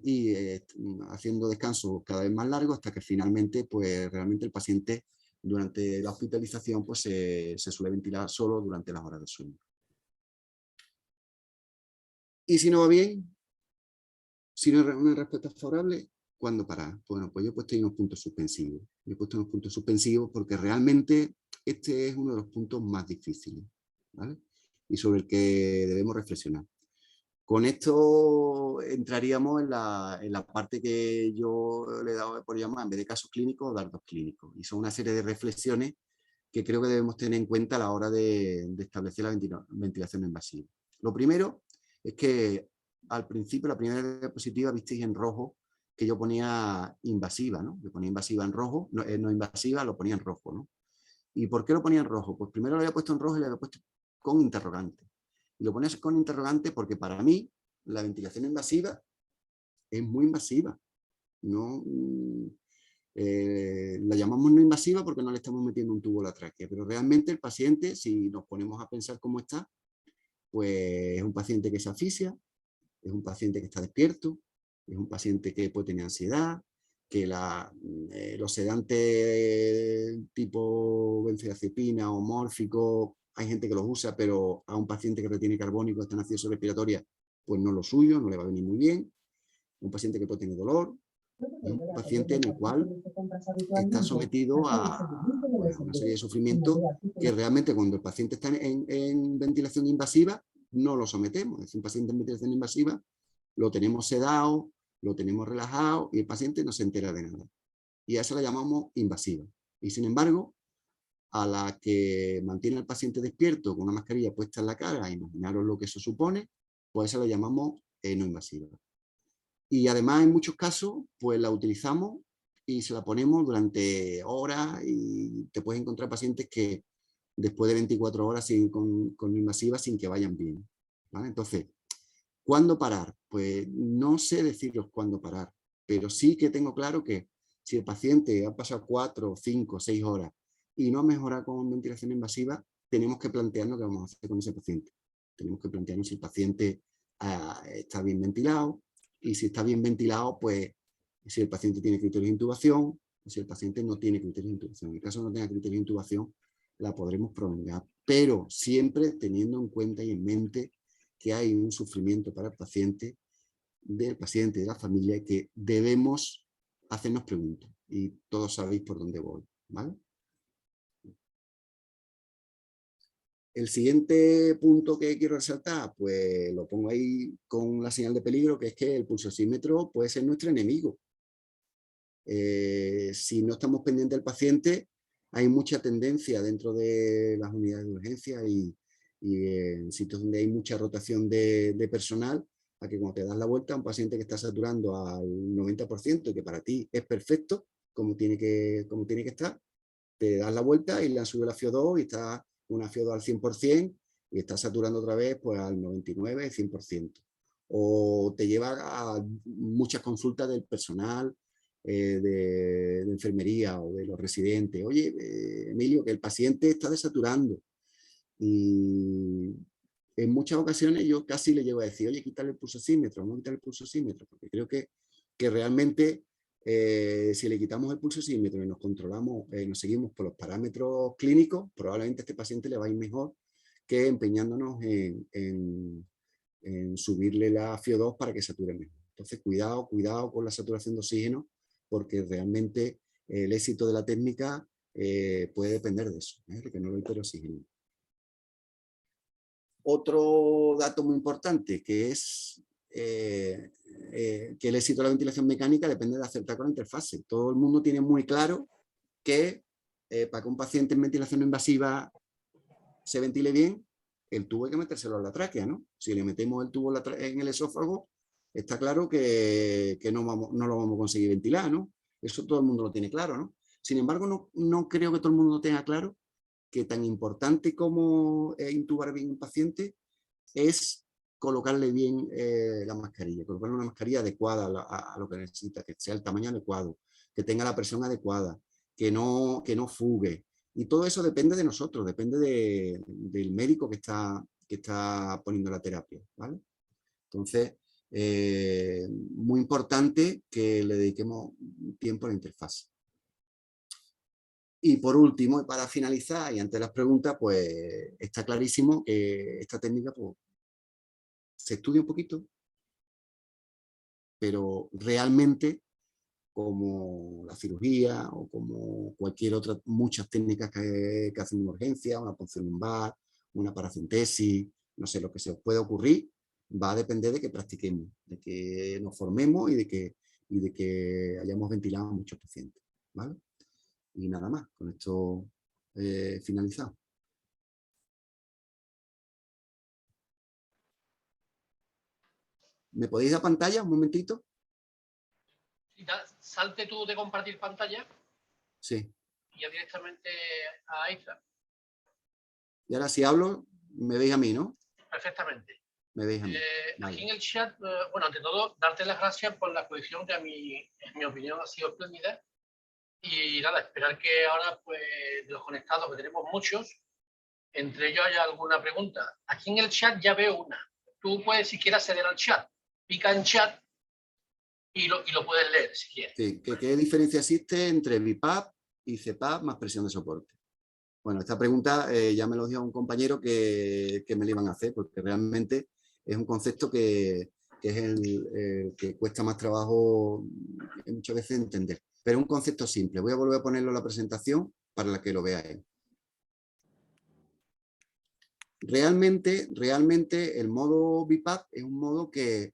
ir haciendo descansos cada vez más largos hasta que finalmente, pues realmente el paciente durante la hospitalización pues se suele ventilar solo durante las horas de sueño. Y si no va bien, si no hay una respuesta favorable, ¿cuándo parar? Bueno, pues yo he puesto ahí unos puntos suspensivos. Yo he puesto unos puntos suspensivos porque realmente este es uno de los puntos más difíciles, ¿vale? Y sobre el que debemos reflexionar. Con esto entraríamos en la parte que yo le he dado por llamar, en vez de casos clínicos, dardos clínicos. Y son una serie de reflexiones que creo que debemos tener en cuenta a la hora de establecer la ventilación invasiva. Lo primero es que al principio, la primera diapositiva, visteis en rojo que yo ponía invasiva, ¿no? Yo ponía invasiva en rojo, no invasiva, lo ponía en rojo, ¿no? ¿Y por qué lo ponía en rojo? Pues primero lo había puesto en rojo y lo había puesto con interrogante. Y lo ponía con interrogante porque para mí la ventilación invasiva es muy invasiva. No, la llamamos no invasiva porque no le estamos metiendo un tubo a la tráquea, pero realmente el paciente, si nos ponemos a pensar cómo está, pues es un paciente que se asfixia, es un paciente que está despierto, es un paciente que puede tener ansiedad, que los sedantes tipo benzodiazepina o mórfico, hay gente que los usa, pero a un paciente que retiene carbónico, está en acidosis respiratoria, pues no lo suyo, no le va a venir muy bien. Un paciente que puede tener dolor, Un paciente en el cual está sometido a, pues, a una serie de sufrimientos que realmente cuando el paciente está en ventilación invasiva no lo sometemos. Es decir, un paciente en ventilación invasiva lo tenemos sedado, lo tenemos relajado y el paciente no se entera de nada. Y a eso la llamamos invasiva. Y sin embargo, a la que mantiene al paciente despierto con una mascarilla puesta en la cara, imaginaros lo que eso supone, pues eso la llamamos no invasiva. Y además en muchos casos pues la utilizamos y se la ponemos durante horas y te puedes encontrar pacientes que después de 24 horas siguen con invasiva sin que vayan bien, ¿vale? Entonces, ¿cuándo parar? Pues no sé deciros cuándo parar, pero sí que tengo claro que si el paciente ha pasado 4, 5, 6 horas y no ha mejorado con ventilación invasiva, tenemos que plantearnos qué vamos a hacer con ese paciente. Tenemos que plantearnos si el paciente está bien ventilado, y si está bien ventilado, pues si el paciente tiene criterios de intubación, o si el paciente no tiene criterios de intubación. En el caso de no tenga criterios de intubación, la podremos prolongar, pero siempre teniendo en cuenta y en mente que hay un sufrimiento para el paciente, del paciente, de la familia, que debemos hacernos preguntas. Y todos sabéis por dónde voy, ¿vale? El siguiente punto que quiero resaltar, pues lo pongo ahí con la señal de peligro, que es que el pulsosímetro puede ser nuestro enemigo. Si no estamos pendientes del paciente, hay mucha tendencia dentro de las unidades de urgencia y en sitios donde hay mucha rotación de personal, a que cuando te das la vuelta a un paciente que está saturando al 90% y que para ti es perfecto, como tiene que estar, te das la vuelta y le han subido la FIO2 y está una FIO2 al 100% y está saturando otra vez pues al 99, 100%. O te lleva a muchas consultas del personal, de enfermería o de los residentes. Oye, Emilio, que el paciente está desaturando. Y en muchas ocasiones yo casi le llego a decir, oye, quítale el pulsosímetro, no quítale el pulsosímetro, porque creo que realmente si le quitamos el pulsosímetro y nos controlamos, nos seguimos por los parámetros clínicos, probablemente a este paciente le va a ir mejor que empeñándonos en subirle la FIO2 para que sature mejor. Entonces, cuidado con la saturación de oxígeno, porque realmente el éxito de la técnica puede depender de eso, de que no lo hiperoxigene. Otro dato muy importante, que es que el éxito de la ventilación mecánica depende de acertar con la interfase. Todo el mundo tiene muy claro que para que un paciente en ventilación invasiva se ventile bien, el tubo hay que metérselo a la tráquea, ¿no? Si le metemos el tubo en el esófago, está claro que no lo vamos a conseguir ventilar, ¿no? Eso todo el mundo lo tiene claro, ¿no? Sin embargo, no creo que todo el mundo tenga claro que tan importante como intubar bien un paciente es colocarle bien la mascarilla, colocarle una mascarilla adecuada a lo que necesita, que sea el tamaño adecuado, que tenga la presión adecuada, que no fugue. Y todo eso depende de nosotros, depende del médico que está poniendo la terapia, ¿vale? Entonces, muy importante que le dediquemos tiempo a la interfaz. Y por último, y para finalizar, y ante las preguntas, pues está clarísimo que esta técnica pues, se estudia un poquito, pero realmente, como la cirugía o como cualquier otra, muchas técnicas que hacen en urgencia, una punción lumbar, una paracentesis, no sé, lo que se os pueda ocurrir, va a depender de que practiquemos, de que nos formemos y de que hayamos ventilado a muchos pacientes, ¿vale? Y nada más, con esto finalizado. ¿Me podéis dar pantalla un momentito? Salte tú de compartir pantalla. Sí. Y ya directamente a Isra. Y ahora si hablo, me veis a mí, ¿no? Perfectamente. Me veis a mí. Vale. Aquí en el chat, bueno, ante todo, darte las gracias por la exposición que en mi opinión ha sido espléndida. Y nada, esperar que ahora, pues, de los conectados, que tenemos muchos, entre ellos haya alguna pregunta. Aquí en el chat ya veo una. Tú puedes, si quieres, acceder al chat. Pica en chat y lo puedes leer, si quieres. Sí, ¿qué diferencia existe entre BiPAP y CPAP más presión de soporte? Bueno, esta pregunta ya me lo dio un compañero que me la iban a hacer, porque realmente es un concepto que que es el que cuesta más trabajo muchas veces entender. Pero es un concepto simple. Voy a volver a ponerlo en la presentación para que lo veáis. Realmente el modo BiPAP es un modo que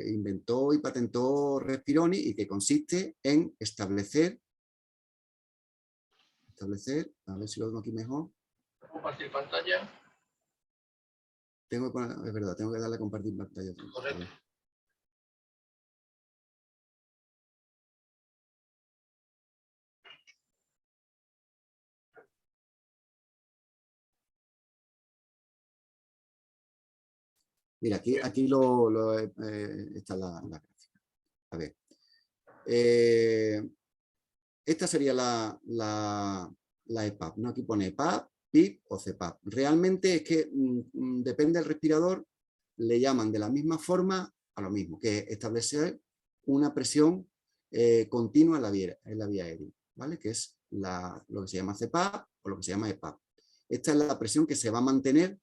inventó y patentó Respironi y que consiste en establecer, a ver si lo veo aquí mejor. Compartir pantalla. Es verdad, tengo que darle a compartir pantalla. Correcto. Mira, aquí está la gráfica. A ver. Esta sería la EPAP, ¿no? Aquí pone EPAP, PIP o CPAP. Realmente es que depende del respirador, le llaman de la misma forma a lo mismo, que es establecer una presión continua en la vía aérea, ¿vale? Que es lo que se llama CPAP o lo que se llama EPAP. Esta es la presión que se va a mantener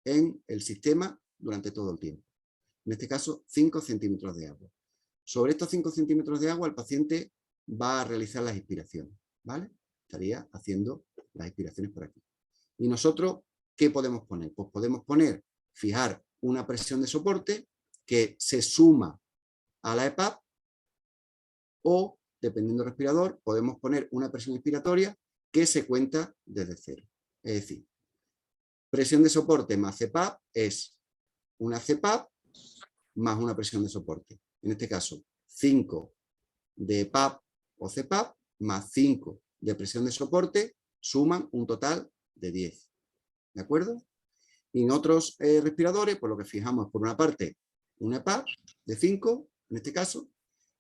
en el sistema durante todo el tiempo. En este caso, 5 centímetros de agua. Sobre estos 5 centímetros de agua, el paciente va a realizar las inspiraciones, ¿vale? Estaría haciendo las inspiraciones por aquí. Y nosotros, ¿qué podemos poner? Pues podemos fijar una presión de soporte que se suma a la EPAP o, dependiendo del respirador, podemos poner una presión inspiratoria que se cuenta desde cero. Es decir, presión de soporte más CPAP es una CPAP más una presión de soporte. En este caso, 5 de PAP o CPAP más 5 de presión de soporte suman un total de 10. ¿De acuerdo? Y en otros respiradores, por lo que fijamos por una parte, una EPAP de 5, en este caso,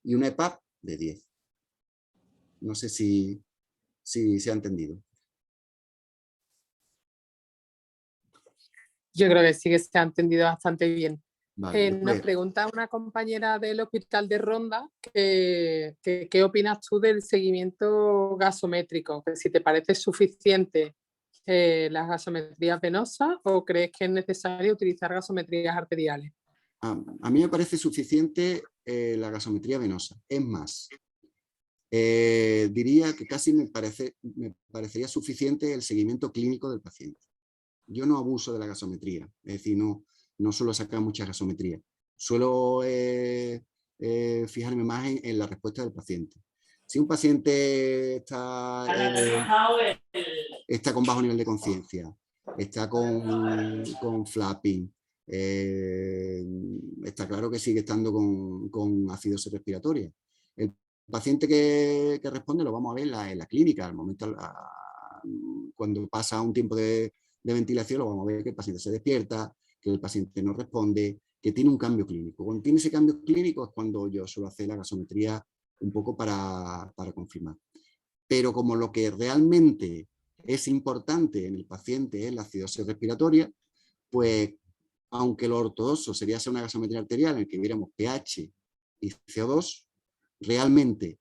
y una EPAP de 10. No sé si se ha entendido. Yo creo que sí que se ha entendido bastante bien. Vale, Nos pregunta una compañera del Hospital de Ronda que qué opinas tú del seguimiento gasométrico, que si te parece suficiente las gasometrías venosas o crees que es necesario utilizar gasometrías arteriales. A mí me parece suficiente la gasometría venosa. Es más, diría que casi me parecería suficiente el seguimiento clínico del paciente. Yo no abuso de la gasometría, es decir, no suelo sacar mucha gasometría. Suelo fijarme más en la respuesta del paciente. Si un paciente está con bajo nivel de conciencia, está con flapping, está claro que sigue estando con acidosis respiratoria. El paciente que responde lo vamos a ver en la clínica, al momento, cuando pasa un tiempo de ventilación, lo vamos a ver que el paciente se despierta, que el paciente no responde, que tiene un cambio clínico. Cuando tiene ese cambio clínico es cuando yo suelo hacer la gasometría un poco para confirmar. Pero como lo que realmente es importante en el paciente es la acidosis respiratoria, pues aunque lo ortodoxo sería hacer una gasometría arterial en el que viéramos pH y CO2, realmente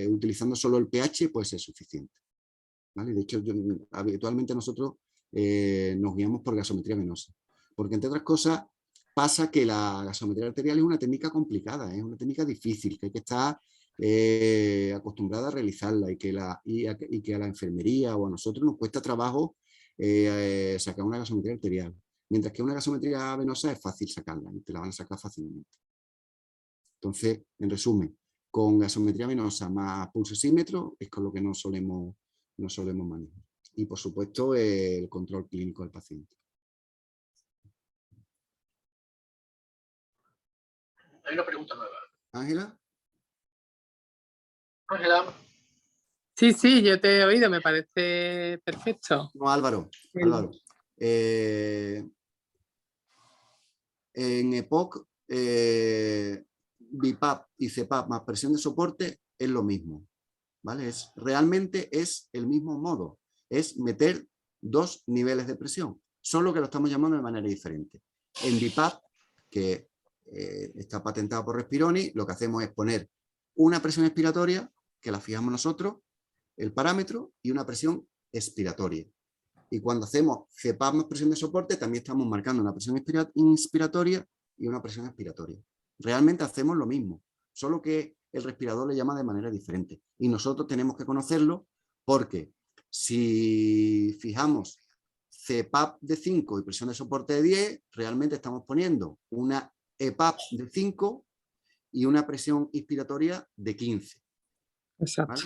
utilizando solo el pH pues es suficiente. ¿Vale? De hecho, habitualmente nosotros nos guiamos por gasometría venosa, porque entre otras cosas pasa que la gasometría arterial es una técnica complicada, es una técnica difícil, que hay que estar acostumbrada a realizarla y que a la enfermería o a nosotros nos cuesta trabajo sacar una gasometría arterial, mientras que una gasometría venosa es fácil sacarla y te la van a sacar fácilmente. Entonces, en resumen, con gasometría venosa más pulsosímetro es con lo que no solemos manejar. Y por supuesto el control clínico del paciente. Hay una pregunta nueva. ¿Ángela? Ángela. Sí, yo te he oído, me parece perfecto. No, Álvaro. En EPOC, BiPAP y CPAP más presión de soporte es lo mismo. ¿Vale? Realmente es el mismo modo. Es meter 2 niveles de presión, solo que lo estamos llamando de manera diferente. En BiPAP, que está patentado por Respironi, lo que hacemos es poner una presión expiratoria, que la fijamos nosotros, el parámetro, y una presión expiratoria. Y cuando hacemos CPAP más presión de soporte, también estamos marcando una presión inspiratoria y una presión expiratoria. Realmente hacemos lo mismo, solo que el respirador le llama de manera diferente. Y nosotros tenemos que conocerlo porque si fijamos CPAP de 5 y presión de soporte de 10, realmente estamos poniendo una EPAP de 5 y una presión inspiratoria de 15. Exacto. ¿Vale?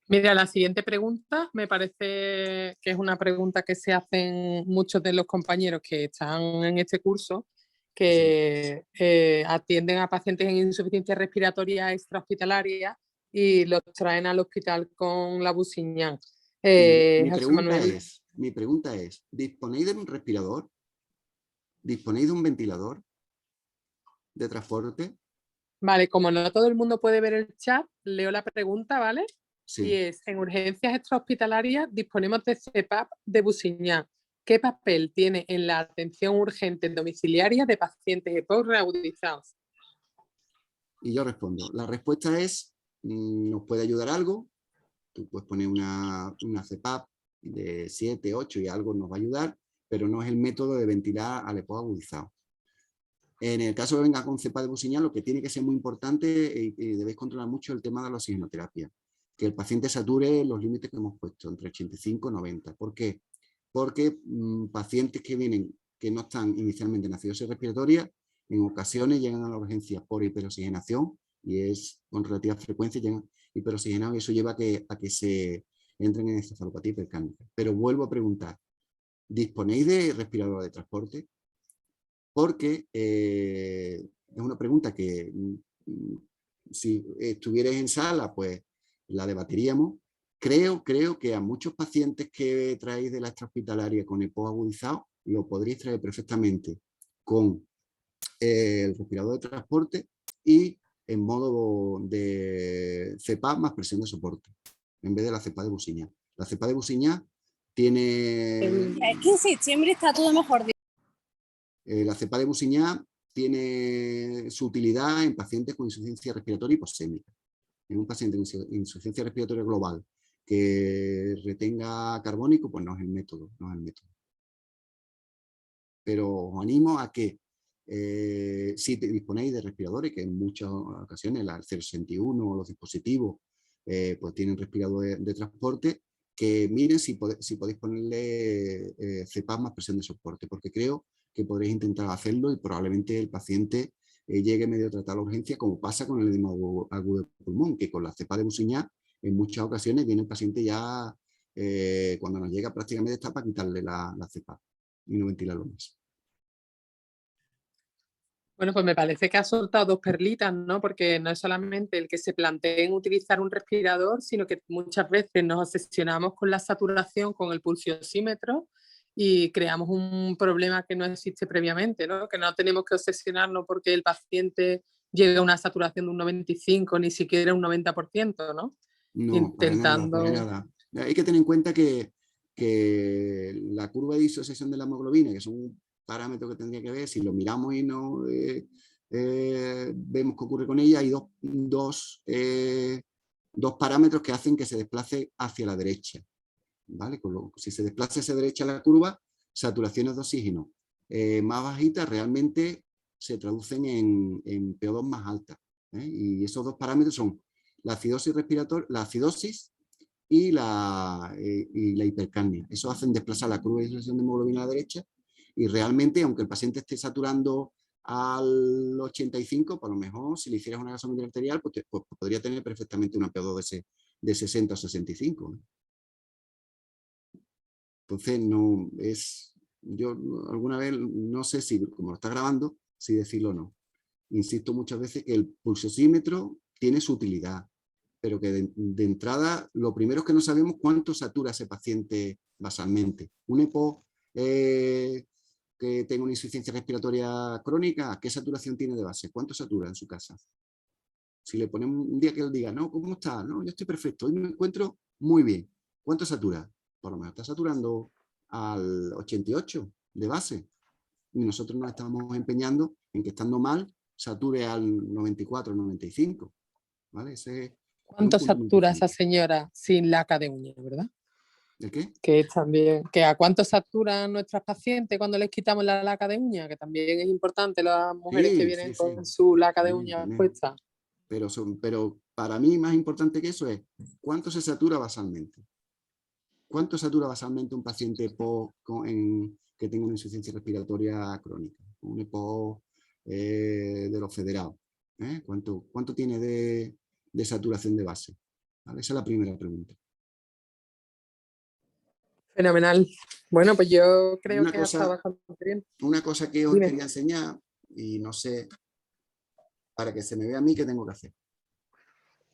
Mira, la siguiente pregunta me parece que es una pregunta que se hacen muchos de los compañeros que están en este curso, que atienden a pacientes en insuficiencia respiratoria extrahospitalaria y los traen al hospital con la Busiñán. Mi pregunta es, ¿disponéis de un respirador? ¿Disponéis de un ventilador de transporte? Vale, como no todo el mundo puede ver el chat, leo la pregunta, ¿vale? Sí. Y es, en urgencias extrahospitalarias disponemos de CPAP de Busiñán. ¿Qué papel tiene en la atención urgente domiciliaria de pacientes EPOC reagudizados? Y yo respondo, la respuesta es, ¿nos puede ayudar algo? Tú puedes poner una CPAP de 7, 8 y algo nos va a ayudar, pero no es el método de ventilar al EPOC agudizado. En el caso de venga con CPAP de Busiñán, lo que tiene que ser muy importante y debéis controlar mucho el tema de la oxigenoterapia. Que el paciente sature los límites que hemos puesto, entre 85 y 90. ¿Por qué? Porque pacientes que vienen, que no están inicialmente en acidosis respiratoria, en ocasiones llegan a la urgencia por hiperoxigenación y es con relativa frecuencia llegan hiperoxigenados y eso lleva a que se entren en encefalopatía hipercárnica. Pero vuelvo a preguntar, ¿disponéis de respirador de transporte? Porque es una pregunta que si estuvierais en sala, pues la debatiríamos. Creo que a muchos pacientes que traéis de la extrahospitalaria con EPOC agudizado, lo podríais traer perfectamente con el respirador de transporte y en modo de CPAP más presión de soporte, en vez de la CPAP de Busiñán. La CPAP de Busiñán tiene... Es que en septiembre está todo mejor. La CPAP de Busiñán tiene su utilidad en pacientes con insuficiencia respiratoria hipoxémica. En un paciente con insuficiencia respiratoria global que retenga carbónico, pues no es el método, Pero os animo a que si disponéis de respiradores, que en muchas ocasiones el 061 o los dispositivos pues tienen respirador de transporte, que miren si podéis ponerle CPAP más presión de soporte, porque creo que podréis intentar hacerlo y probablemente el paciente llegue medio tratado a la urgencia, como pasa con el edema agudo de pulmón, que con la CPAP de Busiñán en muchas ocasiones viene el paciente ya, cuando nos llega prácticamente está para quitarle la CPAP y no ventilarlo más. Bueno, pues me parece que has soltado dos perlitas, ¿no? Porque no es solamente el que se planteen utilizar un respirador, sino que muchas veces nos obsesionamos con la saturación, con el pulsiosímetro y creamos un problema que no existe previamente, ¿no? Que no tenemos que obsesionarnos porque el paciente llegue a una saturación de un 95, ni siquiera un 90%, ¿no? No, Intentando... para nada. Hay que tener en cuenta que la curva de disociación de la hemoglobina, que es un parámetro que tendría que ver, si lo miramos y no vemos qué ocurre con ella, hay dos parámetros que hacen que se desplace hacia la derecha. ¿Vale? Si se desplaza hacia la derecha la curva, saturaciones de oxígeno más bajitas realmente se traducen en PO2 más altas. Y esos dos parámetros son la acidosis respiratoria, la acidosis y la hipercapnia. Eso hacen desplazar la curva de disociación de hemoglobina a la derecha y realmente, aunque el paciente esté saturando al 85, por lo mejor si le hicieras una gasometría arterial, pues podría tener perfectamente una PO2 de 60 o 65. Entonces, no es... Yo alguna vez, no sé si, como lo está grabando, si decirlo o no. Insisto muchas veces que el pulsosímetro tiene su utilidad, pero que de entrada, lo primero es que no sabemos cuánto satura ese paciente basalmente. Un EPO que tenga una insuficiencia respiratoria crónica, ¿qué saturación tiene de base? ¿Cuánto satura en su casa? Si le ponemos un día que él diga, no, ¿cómo está? No, yo estoy perfecto, hoy me encuentro muy bien. ¿Cuánto satura? Por lo menos está saturando al 88 de base. Y nosotros nos estamos empeñando en que estando mal, sature al 94, 95. ¿Vale? ¿Cuánto satura esa señora sin laca de uña, verdad? ¿El qué? Que es también, que a cuánto saturan nuestras pacientes cuando les quitamos la laca de uña, que también es importante las mujeres que Sí, vienen sí, con sí. su laca de También, uña también. puesta. Pero para mí más importante que eso es cuánto se satura basalmente. ¿Cuánto satura basalmente un paciente que tenga una insuficiencia respiratoria crónica? Un EPOC de los federados. ¿Cuánto tiene de saturación de base? ¿Vale? Esa es la primera pregunta. Fenomenal. Bueno, pues yo creo Una que ha estado cosa, bastante bien. una cosa que os Dime. quería enseñar, y no sé, para que se me vea a mí, ¿qué tengo que hacer?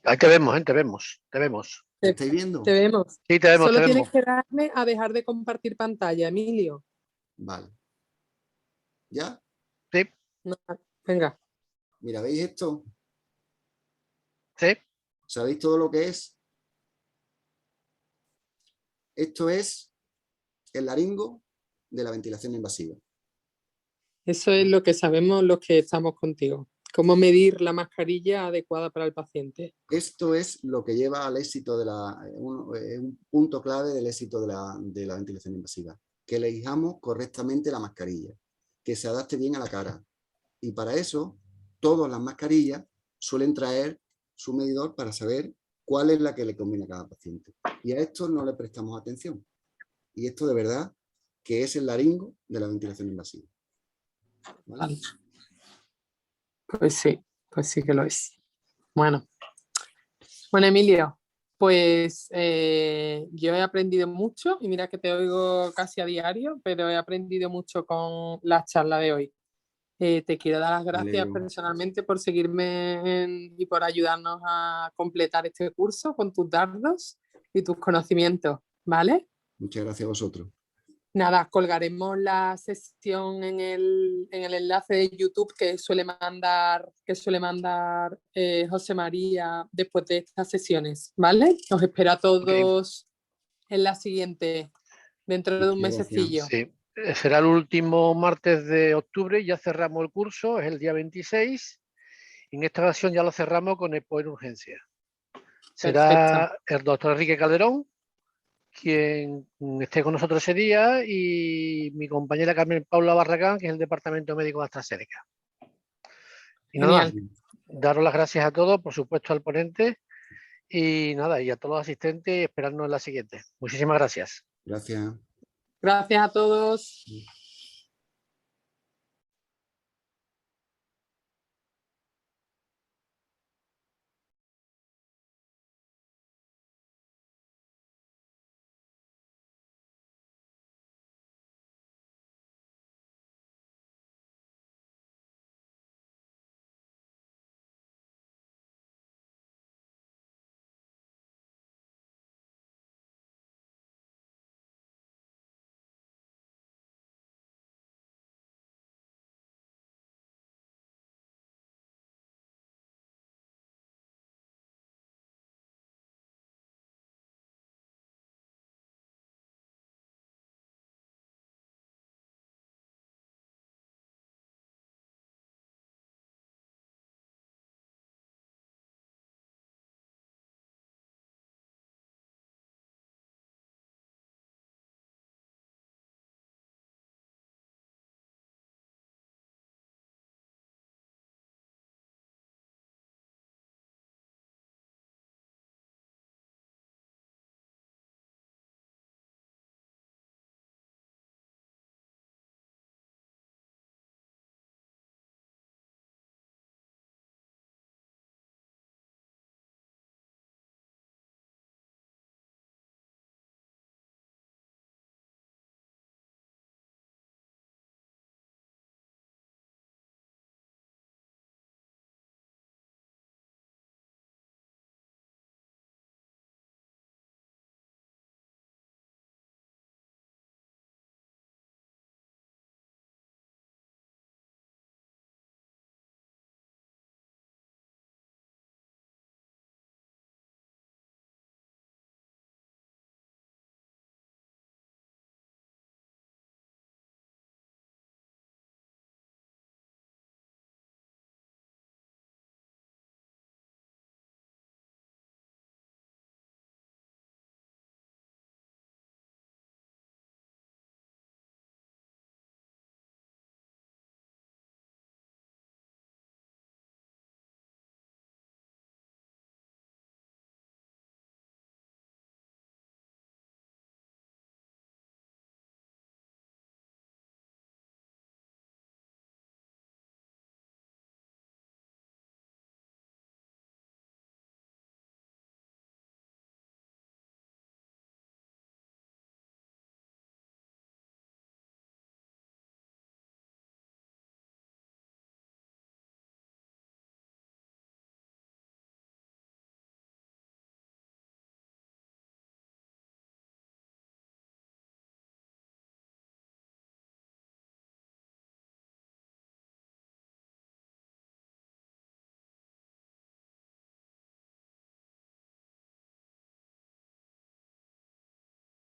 Ahí te vemos, te vemos, te vemos. ¿Me estáis viendo? Te vemos. Sí, te vemos, Solo te tienes vemos. que darme a dejar de compartir pantalla, Emilio. Vale. ¿Ya? Sí, No, venga. Mira, ¿veis esto? sí. ¿Sabéis todo lo que es? Esto es el laringo de la ventilación invasiva. Eso es lo que sabemos los que estamos contigo. Cómo medir la mascarilla adecuada para el paciente. Esto es lo que lleva al éxito un punto clave del éxito de la ventilación invasiva. Que elijamos correctamente la mascarilla, que se adapte bien a la cara. Y para eso, todas las mascarillas suelen traer su medidor para saber cuál es la que le conviene a cada paciente. Y a esto no le prestamos atención. Y esto de verdad que es el laringo de la ventilación invasiva. ¿Vale? Pues sí que lo es. Bueno, Emilio, pues yo he aprendido mucho y mira que te oigo casi a diario, pero he aprendido mucho con la charla de hoy. Te quiero dar las gracias Alegro. personalmente por seguirme y por ayudarnos a completar este curso con tus dardos y tus conocimientos, ¿vale? Muchas gracias a vosotros. Nada, colgaremos la sesión en el enlace de YouTube que suele mandar José María después de estas sesiones, ¿vale? Os espero a todos en la siguiente, dentro de un Muchas gracias. mesecillo. Sí, será el último martes de octubre, ya cerramos el curso, es el día 26, y en esta ocasión ya lo cerramos con EPOC en urgencia. Será el doctor Enrique Calderón quien esté con nosotros ese día y mi compañera Carmen Paula Barragán, que es el Departamento Médico de AstraZeneca. Y nada, Genial. daros las gracias a todos, por supuesto al ponente, y nada, y a todos los asistentes, esperarnos en la siguiente. Muchísimas gracias. Gracias. Gracias a todos.